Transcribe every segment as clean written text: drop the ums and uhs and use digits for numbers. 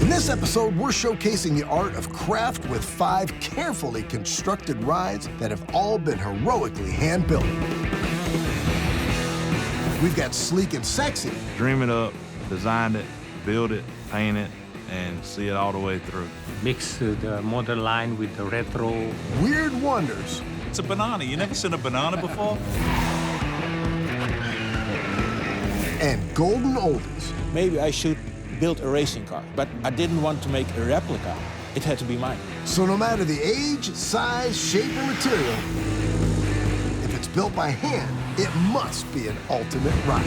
In this episode, we're showcasing the art of craft with 5 carefully constructed rides that have all been heroically hand-built. We've got sleek and sexy. Dream it up, designed it, build it, paint it, and see it all the way through. Mix the modern line with the retro. Weird wonders. It's a banana. You never seen a banana before? And golden oldies. Maybe I should build a racing car, but I didn't want to make a replica. It had to be mine. So no matter the age, size, shape, or material, if it's built by hand, it must be an ultimate ride.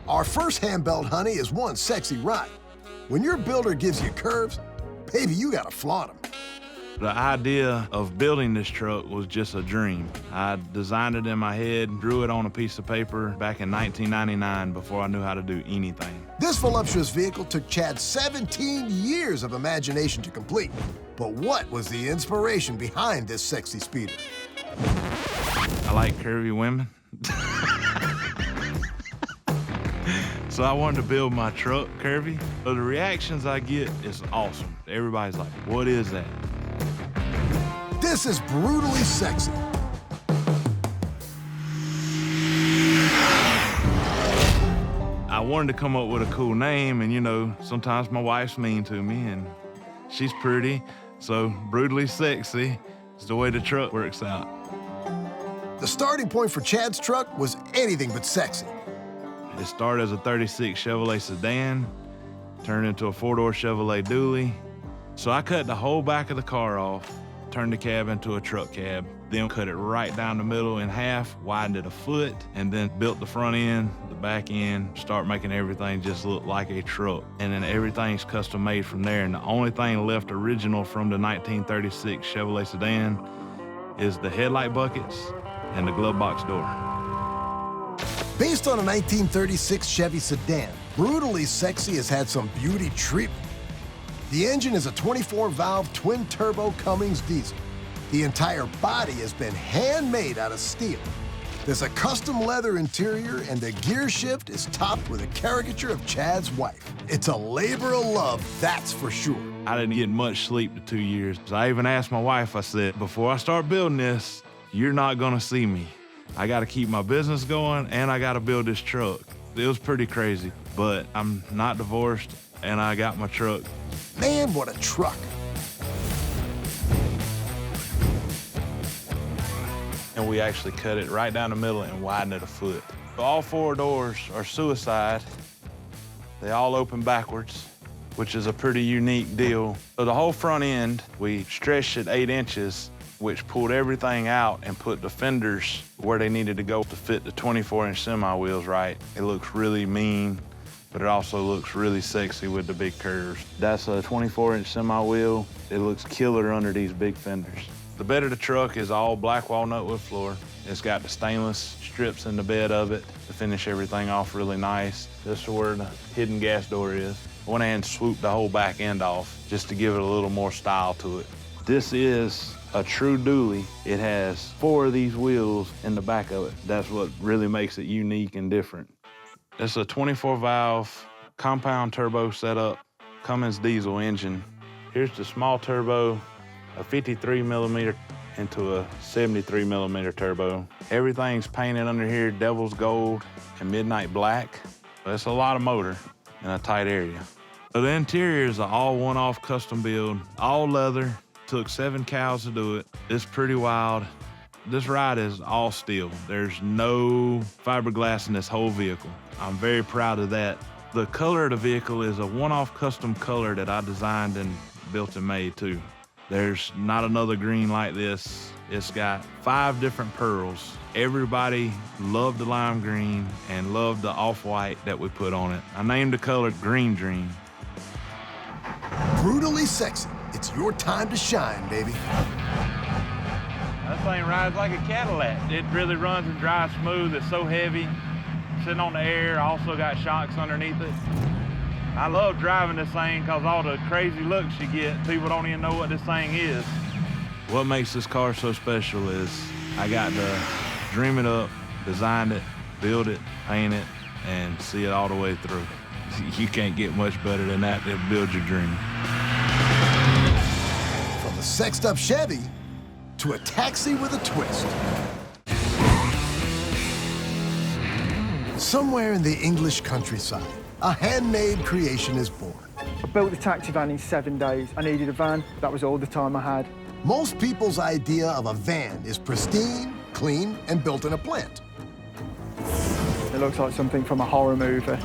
Our first hand-built honey is one sexy ride. When your builder gives you curves, baby, you gotta flaunt them. The idea of building this truck was just a dream. I designed it in my head, drew it on a piece of paper back in 1999 before I knew how to do anything. This voluptuous vehicle took Chad 17 years of imagination to complete. But what was the inspiration behind this sexy speeder? I like curvy women. So I wanted to build my truck curvy. So the reactions I get is awesome. Everybody's like, what is that? This is brutally sexy. I wanted to come up with a cool name, and you know, sometimes my wife's mean to me, and she's pretty, so brutally sexy is the way the truck works out. The starting point for Chad's truck was anything but sexy. It started as a 36 Chevrolet sedan, turned into a 4-door Chevrolet dually. So I cut the whole back of the car off, turned the cab into a truck cab, then cut it right down the middle in half, widened it a foot, and then built the front end, the back end, start making everything just look like a truck. And then everything's custom made from there. And the only thing left original from the 1936 Chevrolet sedan is the headlight buckets and the glove box door. Based on a 1936 Chevy sedan, brutally sexy has had some beauty treatment. The engine is a 24-valve twin-turbo Cummins diesel. The entire body has been handmade out of steel. There's a custom leather interior, and the gear shift is topped with a caricature of Chad's wife. It's a labor of love, that's for sure. I didn't get much sleep for 2 years. So I even asked my wife, I said, before I start building this, you're not gonna see me. I gotta keep my business going, and I gotta build this truck. It was pretty crazy, but I'm not divorced, and I got my truck. Man, what a truck. And we actually cut it right down the middle and widened it a foot. All 4 doors are suicide. They all open backwards, which is a pretty unique deal. So the whole front end, we stretched it 8 inches, which pulled everything out and put the fenders where they needed to go to fit the 24-inch semi wheels right. It looks really mean, but it also looks really sexy with the big curves. That's a 24-inch semi wheel. It looks killer under these big fenders. The bed of the truck is all black walnut wood floor. It's got the stainless strips in the bed of it to finish everything off really nice. This is where the hidden gas door is. I went ahead and swooped the whole back end off just to give it a little more style to it. This is a true dually. It has 4 of these wheels in the back of it. That's what really makes it unique and different. It's a 24-valve compound turbo setup, Cummins diesel engine. Here's the small turbo, a 53mm into a 73mm turbo. Everything's painted under here devil's gold and midnight black. That's a lot of motor in a tight area. So the interior is an all one-off custom build, all leather. Took 7 cows to do it. It's pretty wild. This ride is all steel. There's no fiberglass in this whole vehicle. I'm very proud of that. The color of the vehicle is a one-off custom color that I designed and built and made too. There's not another green like this. It's got 5 different pearls. Everybody loved the lime green and loved the off-white that we put on it. I named the color Green Dream. Brutally sexy. It's your time to shine, baby. That thing rides like a Cadillac. It really runs and drives smooth. It's so heavy. Sitting on the air, also got shocks underneath it. I love driving this thing because all the crazy looks you get, people don't even know what this thing is. What makes this car so special is I got to dream it up, design it, build it, paint it, and see it all the way through. You can't get much better than that to build your dream. From a sexed up Chevy to a taxi with a twist. Somewhere in the English countryside, a handmade creation is born. I built the taxi van in 7 days. I needed a van. That was all the time I had. Most people's idea of a van is pristine, clean, and built in a plant. It looks like something from a horror movie.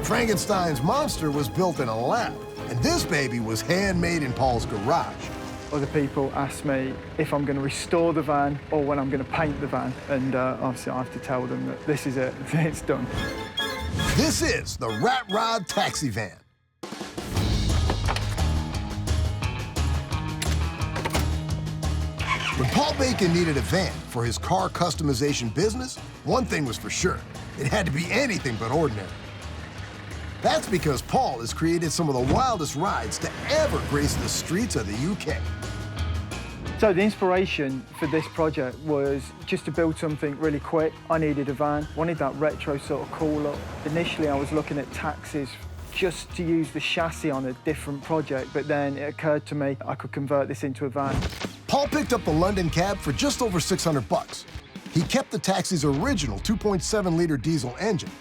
Frankenstein's monster was built in a lab, and this baby was handmade in Paul's garage. Other people ask me if I'm going to restore the van or when I'm going to paint the van, and obviously I have to tell them that this is it, it's done. This is the Rat Rod Taxi Van. When Paul Bacon needed a van for his car customization business, one thing was for sure. It had to be anything but ordinary. That's because Paul has created some of the wildest rides to ever grace the streets of the UK. So the inspiration for this project was just to build something really quick. I needed a van, wanted that retro sort of cool look. Initially, I was looking at taxis just to use the chassis on a different project, but then it occurred to me I could convert this into a van. Paul picked up the London cab for just over $600. He kept the taxi's original 2.7-liter diesel engine.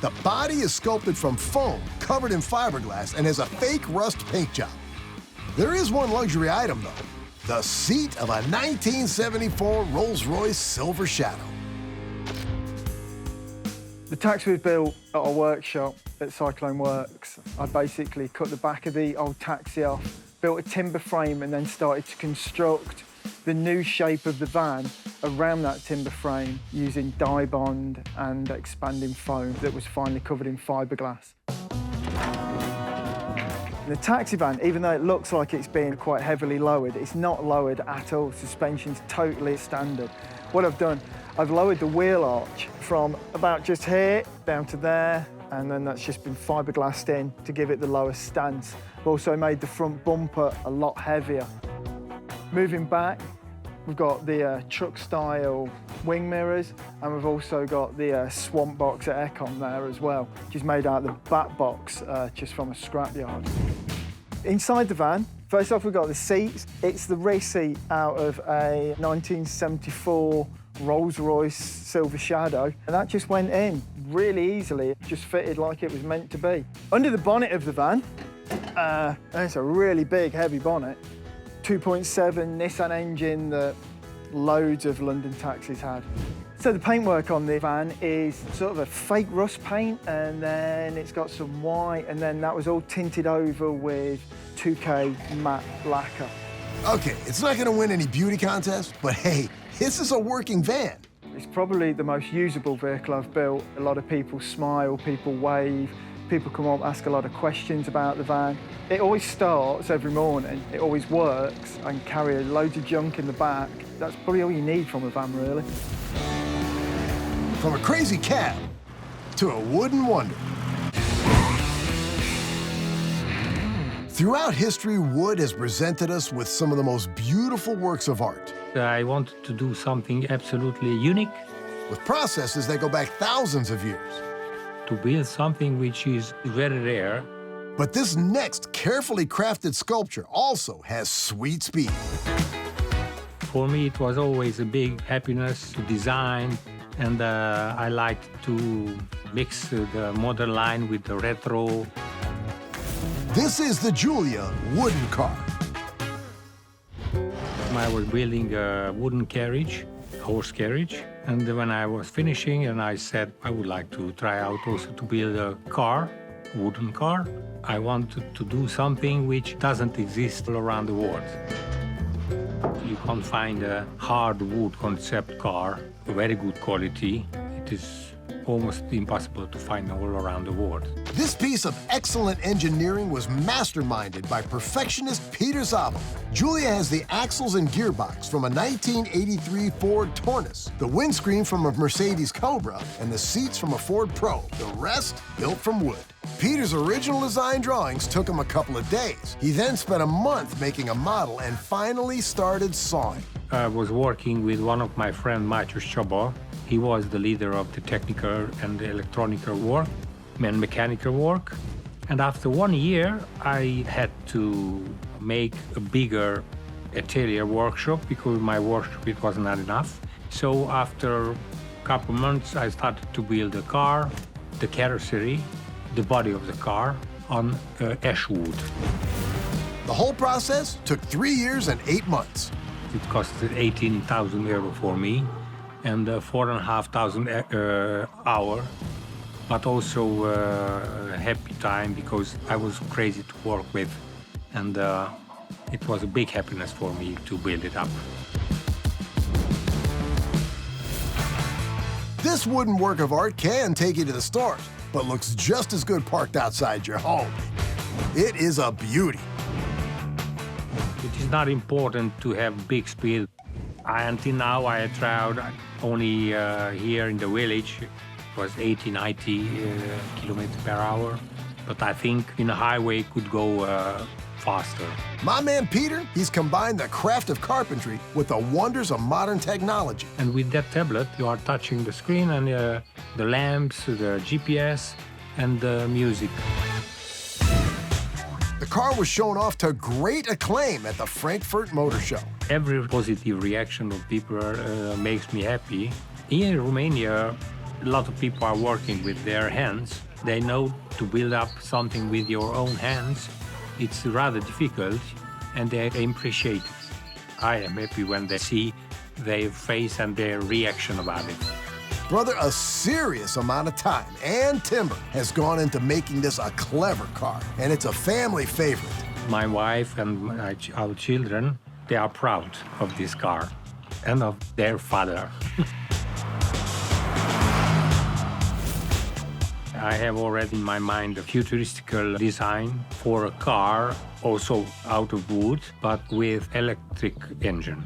The body is sculpted from foam, covered in fiberglass, and has a fake rust paint job. There is one luxury item, though. The seat of a 1974 Rolls-Royce Silver Shadow. The taxi was built at our workshop at Cyclone Works. I basically cut the back of the old taxi off, built a timber frame, and then started to construct the new shape of the van around that timber frame using dye bond and expanding foam that was finally covered in fiberglass. The taxi van, even though it looks like it's being quite heavily lowered, it's not lowered at all. Suspension's totally standard. What I've done, I've lowered the wheel arch from about just here down to there, and then that's just been fiberglassed in to give it the lowest stance. I've also made the front bumper a lot heavier. Moving back, we've got the truck-style wing mirrors, and we've also got the Swamp Box at Econ there as well, which is made out of the back box just from a scrapyard. Inside the van, first off, we've got the seats. It's the rear seat out of a 1974 Rolls-Royce Silver Shadow, and that just went in really easily. It just fitted like it was meant to be. Under the bonnet of the van, it's a really big, heavy bonnet. 2.7 Nissan engine that loads of London taxis had. So the paintwork on the van is sort of a fake rust paint, and then it's got some white, and then that was all tinted over with 2K matte lacquer. Okay, it's not gonna win any beauty contests, but hey, this is a working van. It's probably the most usable vehicle I've built. A lot of people smile, people wave, people come up, ask a lot of questions about the van. It always starts every morning, it always works. I can carry loads of junk in the back. That's probably all you need from a van, really. From a crazy cab to a wooden wonder. Throughout history, wood has presented us with some of the most beautiful works of art. I wanted to do something absolutely unique. With processes that go back thousands of years. To build something which is very rare. But this next carefully crafted sculpture also has sweet speed. For me, it was always a big happiness to design, and I liked to mix the modern line with the retro. This is the Julia wooden car. I was building a wooden carriage, horse carriage, and when I was finishing, and I said I would like to try out also to build a car. wooden car. I wanted to do something which doesn't exist all around the world. You can't find a hard wood concept car, very good quality. It is almost impossible to find all around the world. This piece of excellent engineering was masterminded by perfectionist Peter Zabel. Julia has the axles and gearbox from a 1983 Ford Taurus, the windscreen from a Mercedes Cobra, and the seats from a Ford Pro. The rest built from wood. Peter's original design drawings took him a couple of days. He then spent a month making a model and finally started sawing. I was working with one of my friends, Maciusz Chabot. He was the leader of the technical and the electronical work and mechanical work. And after 1 year, I had to make a bigger atelier workshop because my workshop, it was not enough. So after a couple months, I started to build the car, the carrosserie, the body of the car on ash wood. The whole process took 3 years and 8 months. It costed 18,000 euro for me and 4,500 hours, but also a happy time because I was crazy to work with, and it was a big happiness for me to build it up. This wooden work of art can take you to the stores, but looks just as good parked outside your home. It is a beauty. It is not important to have big speed. Until now, I had tried only here in the village. It was 80, 90 kilometers per hour. But I think in a highway it could go faster. My man Peter, he's combined the craft of carpentry with the wonders of modern technology. And with that tablet, you are touching the screen and the lamps, the GPS, and the music. The car was shown off to great acclaim at the Frankfurt Motor Show. Every positive reaction of people makes me happy. Here in Romania, a lot of people are working with their hands. They know to build up something with your own hands. It's rather difficult, and they appreciate it. I am happy when they see their face and their reaction about it. Brother, a serious amount of time and timber has gone into making this a clever car, and it's a family favorite. My wife and our children, they are proud of this car and of their father. I have already in my mind a futuristical design for a car, also out of wood, but with electric engine.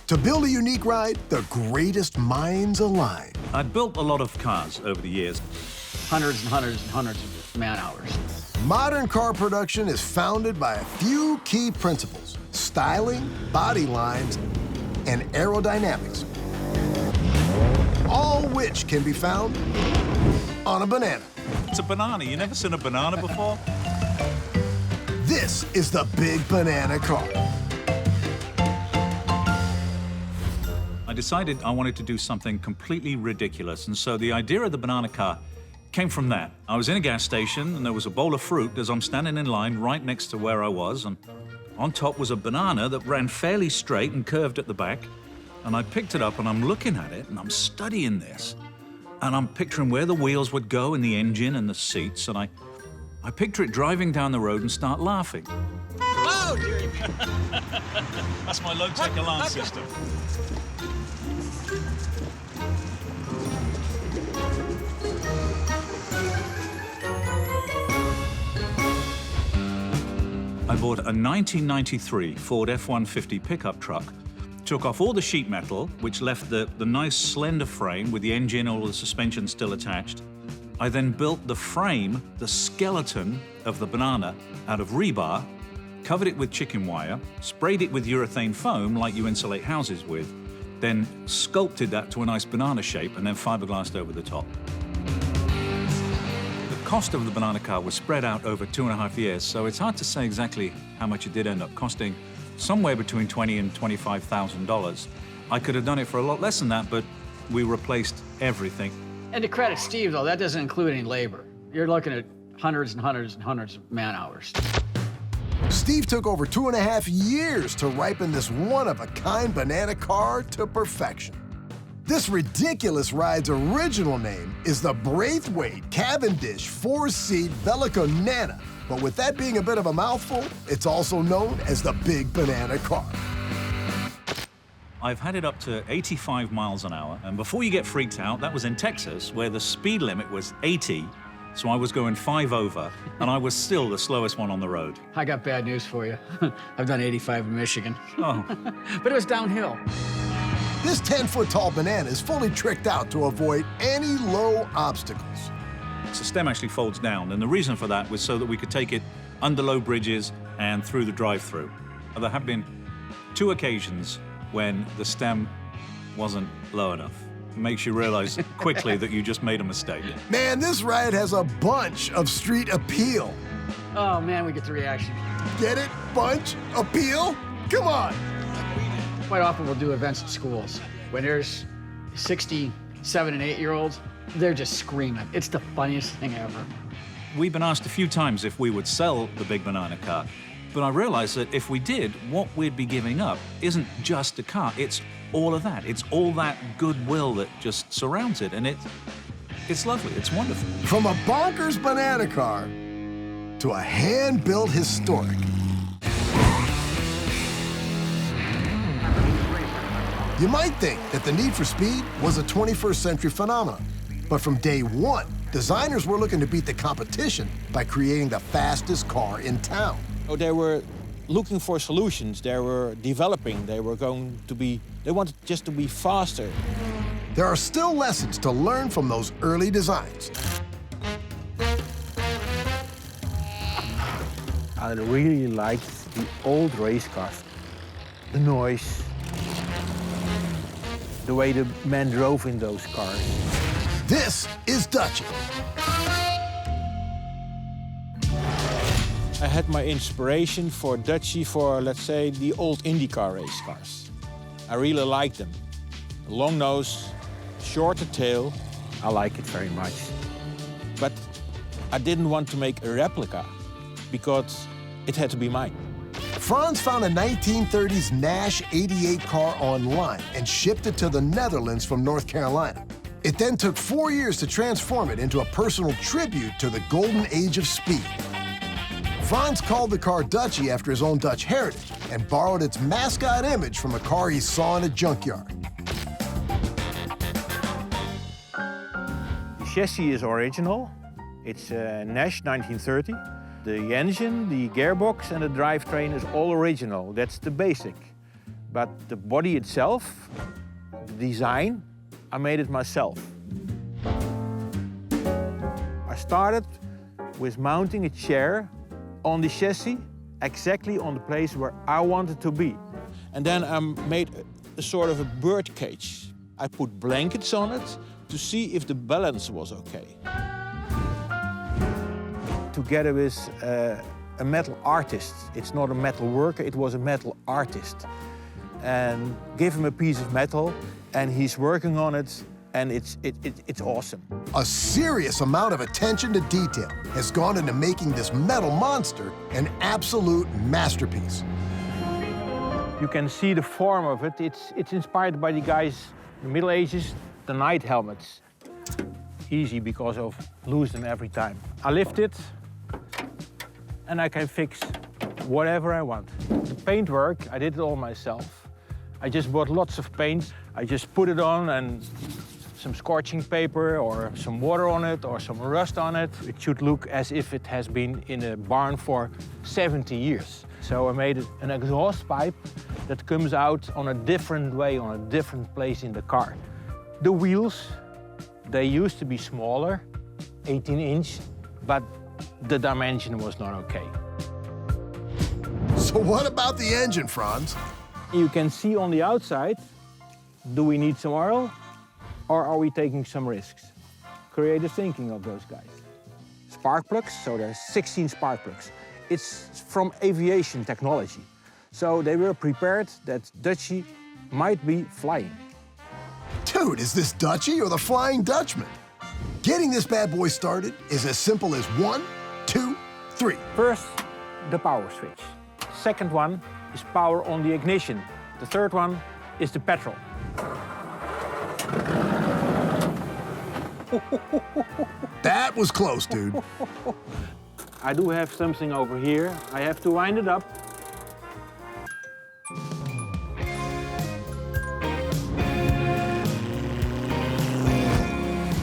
To build a unique ride, the greatest minds align. I'd built a lot of cars over the years. Hundreds and hundreds and hundreds of man-hours. Modern car production is founded by a few key principles: styling, body lines, and aerodynamics, all which can be found on a banana. It's a banana. You never seen a banana before? This is the Big Banana Car. I decided I wanted to do something completely ridiculous, and so the idea of the banana car came from that. I was in a gas station, and there was a bowl of fruit as I'm standing in line right next to where I was, and on top was a banana that ran fairly straight and curved at the back, and I picked it up, and I'm looking at it, and I'm studying this, and I'm picturing where the wheels would go, and the engine, and the seats, and I picture it driving down the road and start laughing. Oh, dearie. That's my low-tech alarm system. I bought a 1993 Ford F-150 pickup truck, took off all the sheet metal, which left the nice slender frame with the engine, all the suspension still attached. I then built the frame, the skeleton of the banana, out of rebar, covered it with chicken wire, sprayed it with urethane foam like you insulate houses with, then sculpted that to a nice banana shape and then fiberglassed over the top. The cost of the banana car was spread out over 2.5 years, so it's hard to say exactly how much it did end up costing, somewhere between $20,000 and $25,000. I could have done it for a lot less than that, but we replaced everything. And to credit Steve, though, that doesn't include any labor. You're looking at hundreds and hundreds and hundreds of man-hours. Steve took over 2.5 years to ripen this one-of-a-kind banana car to perfection. This ridiculous ride's original name is the Braithwaite Cavendish 4-seat Bellico-Nana, but with that being a bit of a mouthful, it's also known as the Big Banana Car. I've had it up to 85 miles an hour, and before you get freaked out, that was in Texas, where the speed limit was 80, so I was going 5 over, and I was still the slowest one on the road. I got bad news for you. I've done 85 in Michigan. Oh. But it was downhill. This 10-foot-tall banana is fully tricked out to avoid any low obstacles. The stem actually folds down, and the reason for that was so that we could take it under low bridges and through the drive-through. There have been 2 occasions when the stem wasn't low enough. It makes you realize quickly that you just made a mistake. Man, this ride has a bunch of street appeal. Oh, man, we get the reaction. Get it? Bunch? Appeal? Come on! Quite often we'll do events at schools. When there's 60, 7, and 8-year-olds, they're just screaming. It's the funniest thing ever. We've been asked a few times if we would sell the Big Banana Car, but I realized that if we did, what we'd be giving up isn't just a car, it's all of that. It's all that goodwill that just surrounds it, and it's lovely, it's wonderful. From a bonkers banana car to a hand-built historic. You might think that the need for speed was a 21st century phenomenon, but from day one, designers were looking to beat the competition by creating the fastest car in town. So they were looking for solutions, they were developing, they wanted just to be faster. There are still lessons to learn from those early designs. I really liked the old race cars. The noise, the way the men drove in those cars. This is Duchy. I had my inspiration for Duchy for, let's say, the old IndyCar race cars. I really like them. Long nose, shorter tail. I like it very much. But I didn't want to make a replica because it had to be mine. Frans found a 1930s Nash 88 car online and shipped it to the Netherlands from North Carolina. It then took 4 years to transform it into a personal tribute to the golden age of speed. Frans called the car Duchy after his own Dutch heritage and borrowed its mascot image from a car he saw in a junkyard. The chassis is original. It's a Nash 1930. The engine, the gearbox, and the drivetrain is all original. That's the basic. But the body itself, the design, I made it myself. I started with mounting a chair on the chassis, exactly on the place where I wanted to be. And then I made a sort of a bird cage. I put blankets on it to see if the balance was okay. Together with a metal artist. It's not a metal worker, it was a metal artist. And give him a piece of metal, and he's working on it, and it's awesome. A serious amount of attention to detail has gone into making this metal monster an absolute masterpiece. You can see the form of it. It's inspired by the guys in the Middle Ages, the knight helmets. Easy because of lose them every time. I lift it, and I can fix whatever I want. The paintwork, I did it all myself. I just bought lots of paint. I just put it on and some scorching paper or some water on it or some rust on it. It should look as if it has been in a barn for 70 years. So I made an exhaust pipe that comes out on a different way, on a different place in the car. The wheels, they used to be smaller, 18-inch, but the dimension was not okay. So what about the engine, Frans? You can see on the outside, do we need some oil or are we taking some risks? Creative thinking of those guys. Spark plugs, so there's 16 spark plugs. It's from aviation technology. So they were prepared that Duchy might be flying. Dude, is this Duchy or the Flying Dutchman? Getting this bad boy started is as simple as 1, 2, 3. First, the power switch. Second one is power on the ignition. The third one is the petrol. That was close, dude. I do have something over here. I have to wind it up.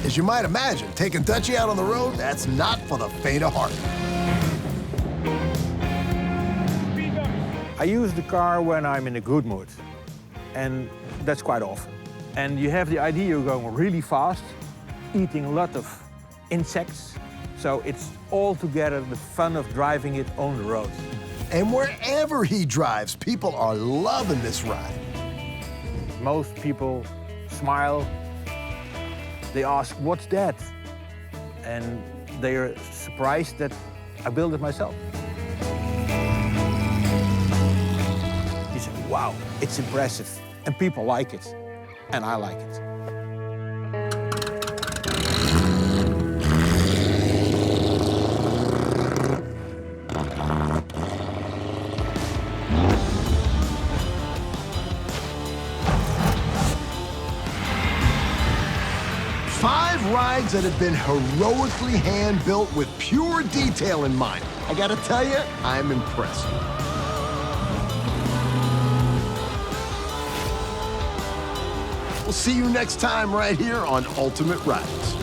As you might imagine, taking Duchy out on the road, that's not for the faint of heart. I use the car when I'm in a good mood, and that's quite often. And you have the idea you're going really fast, eating a lot of insects, so it's all together the fun of driving it on the road. And wherever he drives, people are loving this ride. Most people smile. They ask, what's that? And they are surprised that I built it myself. You say, wow, it's impressive. And people like it. And I like it. 5 rides that have been heroically hand-built with pure detail in mind. I gotta tell you, I'm impressed. We'll see you next time right here on Ultimate Rides.